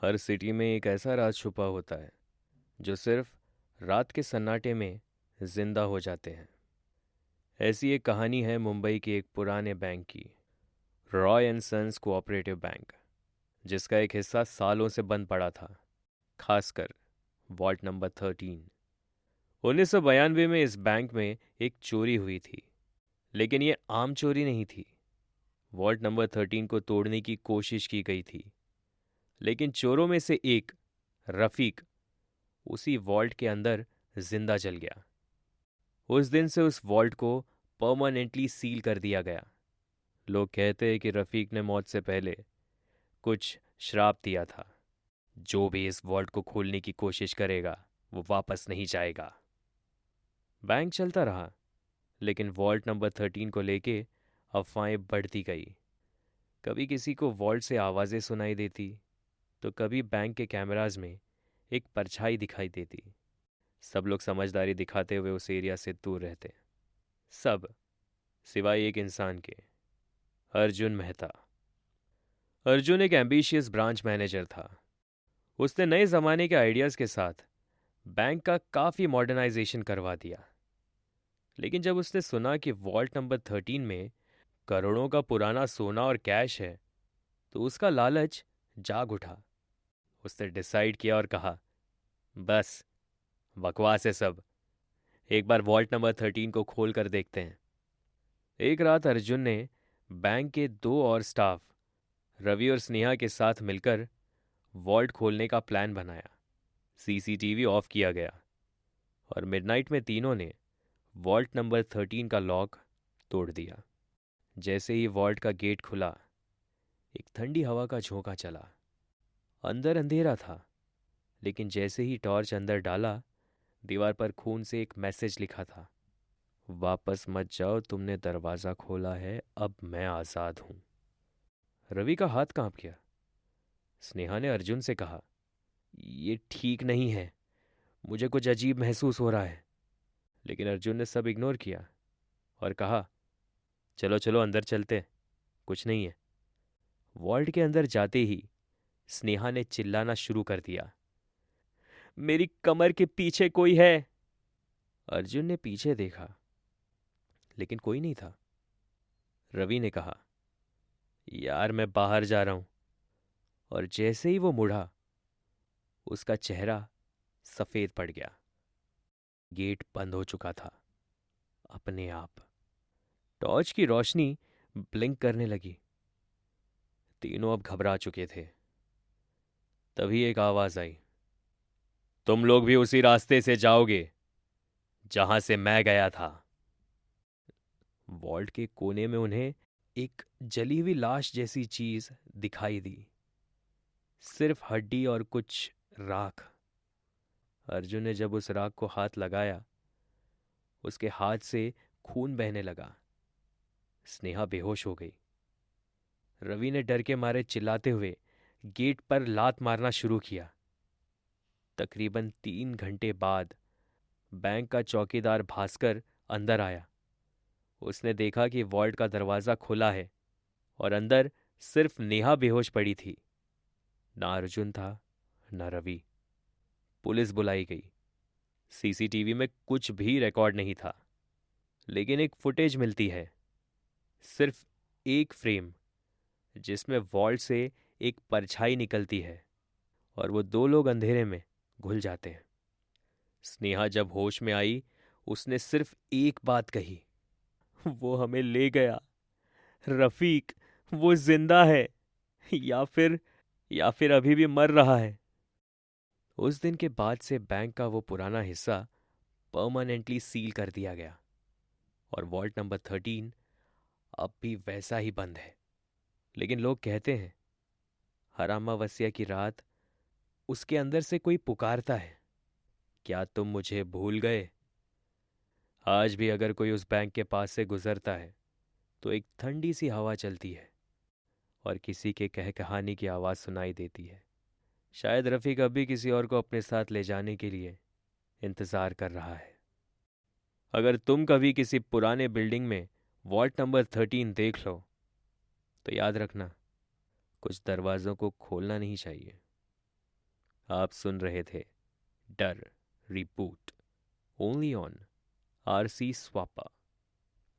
हर city में एक ऐसा राज छुपा होता है जो सिर्फ रात के सन्नाटे में जिंदा हो जाते हैं। ऐसी एक कहानी है मुंबई के एक पुराने बैंक की, Roy and sons cooperative bank, जिसका एक हिस्सा सालों से बंद पड़ा था, खासकर वॉल्ट नंबर 13। 1992 में इस बैंक में एक चोरी हुई थी, लेकिन ये आम चोरी नहीं थी। वॉल्ट नंबर 13 को तोड़ने की कोशिश की गई थी, लेकिन चोरों में से एक, रफ़ीक, उसी वॉल्ट के अंदर जिंदा जल गया। उस दिन से उस वॉल्ट को परमानेंटली सील कर दिया गया। लोग कहते हैं कि रफ़ीक ने मौत से पहले कुछ श्राप दिया था, जो भी इस वॉल्ट को खोलने की कोशिश करेगा वो वापस नहीं जाएगा। बैंक चलता रहा, लेकिन वॉल्ट नंबर 13 को लेके अफवाहें बढ़ती गई। कभी किसी को वॉल्ट से आवाज़ें सुनाई देती, तो कभी बैंक के कैमराज में एक परछाई दिखाई देती। सब लोग समझदारी दिखाते हुए उस एरिया से दूर रहते, सब सिवाय एक इंसान के, अर्जुन मेहता। अर्जुन एक एम्बिशियस ब्रांच मैनेजर था। उसने नए ज़माने के आइडियाज़ के साथ बैंक का काफ़ी मॉडर्नाइजेशन करवा दिया। लेकिन जब उसने सुना कि वॉल्ट नंबर 13 में करोड़ों का पुराना सोना और कैश है, तो उसका लालच जाग उठा। उसने डिसाइड किया और कहा, बस बकवास है सब, एक बार वॉल्ट नंबर 13 को खोल कर देखते हैं। एक रात अर्जुन ने बैंक के दो और स्टाफ, रवि और स्नेहा के साथ मिलकर वॉल्ट खोलने का प्लान बनाया। सीसीटीवी ऑफ किया गया और मिडनाइट में तीनों ने वॉल्ट नंबर 13 का लॉक तोड़ दिया। जैसे ही वॉल्ट का गेट खुला, एक ठंडी हवा का झोंका चला। अंदर अंधेरा था, लेकिन जैसे ही टॉर्च अंदर डाला, दीवार पर खून से एक मैसेज लिखा था, वापस मत जाओ, तुमने दरवाज़ा खोला है, अब मैं आज़ाद हूँ। रवि का हाथ कांप गया। स्नेहा ने अर्जुन से कहा, ये ठीक नहीं है, मुझे कुछ अजीब महसूस हो रहा है। लेकिन अर्जुन ने सब इग्नोर किया और कहा, चलो चलो अंदर चलते, कुछ नहीं है। वॉल्ट के अंदर जाते ही स्नेहा ने चिल्लाना शुरू कर दिया, मेरी कमर के पीछे कोई है। अर्जुन ने पीछे देखा, लेकिन कोई नहीं था। रवि ने कहा, यार मैं बाहर जा रहा हूं। और जैसे ही वो मुड़ा, उसका चेहरा सफेद पड़ गया। गेट बंद हो चुका था अपने आप। टॉर्च की रोशनी ब्लिंक करने लगी। तीनों अब घबरा चुके थे। तभी एक आवाज आई, तुम लोग भी उसी रास्ते से जाओगे जहां से मैं गया था। वॉल्ट के कोने में उन्हें एक जली हुई लाश जैसी चीज दिखाई दी, सिर्फ हड्डी और कुछ राख। अर्जुन ने जब उस राख को हाथ लगाया, उसके हाथ से खून बहने लगा। स्नेहा बेहोश हो गई। रवि ने डर के मारे चिल्लाते हुए गेट पर लात मारना शुरू किया। तकरीबन 3 घंटे बाद बैंक का चौकीदार भास्कर अंदर आया। उसने देखा कि वॉल्ट का दरवाज़ा खुला है और अंदर सिर्फ नेहा बेहोश पड़ी थी। ना अर्जुन था, ना रवि। पुलिस बुलाई गई। सीसीटीवी में कुछ भी रिकॉर्ड नहीं था, लेकिन एक फुटेज मिलती है, सिर्फ एक फ्रेम, जिसमें वॉल्ट से एक परछाई निकलती है और वो दो लोग अंधेरे में घुल जाते हैं। स्नेहा जब होश में आई, उसने सिर्फ एक बात कही, वो हमें ले गया, रफीक, वो जिंदा है, या फिर या फिर अभी भी मर रहा है। उस दिन के बाद से बैंक का वो पुराना हिस्सा परमानेंटली सील कर दिया गया और वॉल्ट नंबर 13 अब भी वैसा ही बंद है। लेकिन लोग कहते हैं, हर अमावस्या की रात उसके अंदर से कोई पुकारता है, क्या तुम मुझे भूल गए। आज भी अगर कोई उस बैंक के पास से गुजरता है, तो एक ठंडी सी हवा चलती है और किसी के कह कहानी की आवाज़ सुनाई देती है। शायद रफ़ीक अभी किसी और को अपने साथ ले जाने के लिए इंतज़ार कर रहा है। अगर तुम कभी किसी पुराने बिल्डिंग में वॉल्ट नंबर 13 देख लो, तो याद रखना, कुछ दरवाज़ों को खोलना नहीं चाहिए, आप सुन रहे थे डर रिबूट ओनली ऑन आरसी स्वापा।